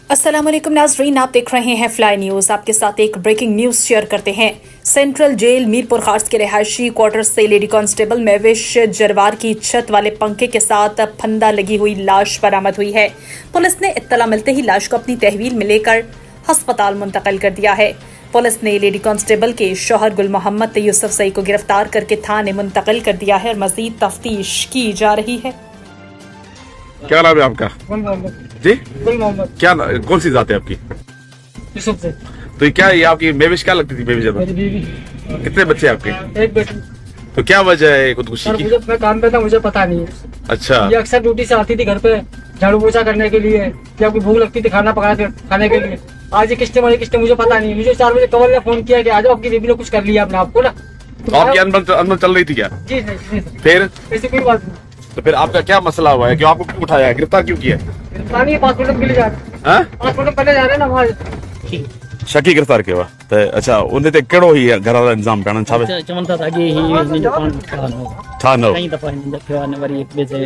अस्सलाम वालेकुम नाज़रीन, आप देख रहे हैं फ्लाई न्यूज़। आपके साथ एक ब्रेकिंग न्यूज़ शेयर करते हैं। सेंट्रल जेल मीरपुर खास के रिहायशी क्वार्टर से लेडी कांस्टेबल महविश जरवार की छत वाले पंखे के साथ फंदा लगी हुई लाश बरामद हुई है। पुलिस ने इत्तला मिलते ही लाश को अपनी तहवील में लेकर अस्पताल मुंतकिल कर दिया है। पुलिस ने लेडी कांस्टेबल के शौहर गुल मोहम्मद यूसुफ सई को गिरफ्तार करके थाने मुंतकिल कर दिया है और मजीद तफ्तीश की जा रही है। क्या नाम है आपका? जी क्या कौन सी जात है आपकी? यूसुफ से। तो ये क्या ये आपकी मेविश क्या लगती थी? मेविश मेरी बीवी। कितने बच्चे हैं आपके? एक बेटी। तो क्या वजह है खुदकुशी की? मैं काम पे था, मुझे पता नहीं। अच्छा। ये अक्सर ड्यूटी से आती थी घर पे झाड़ू पोछा करने के लिए या कोई भूख लगती थी खाना पका खाने के लिए। आज ये किस्ते मुझे पता नहीं। मुझे 4 बजे कवल ने फोन किया कि आ जाओ, आपकी बीवी ने कुछ कर लिया अपने आप को ना। तो आपकी अंदर चल रही थी क्या? जी नहीं। फिर ऐसी कोई बात नहीं। तो फिर आपका क्या मसला हुआ है? क्यों आपको क्यों उठाया, गिरफ्तार क्यों किया? पासपोर्ट के लिए जा रहे हैं। पासपोर्ट पहले जा रहे हैं ना वहाँ। शकी गिरफ्तार किया हुआ तो अच्छा उन ते कहिड़ो ही घर वाला इंतजाम करण छा चवनि था त अॻे ई दुकान छा न कई दफ़ा हिन दफ़े वरी हिक ॿिए ते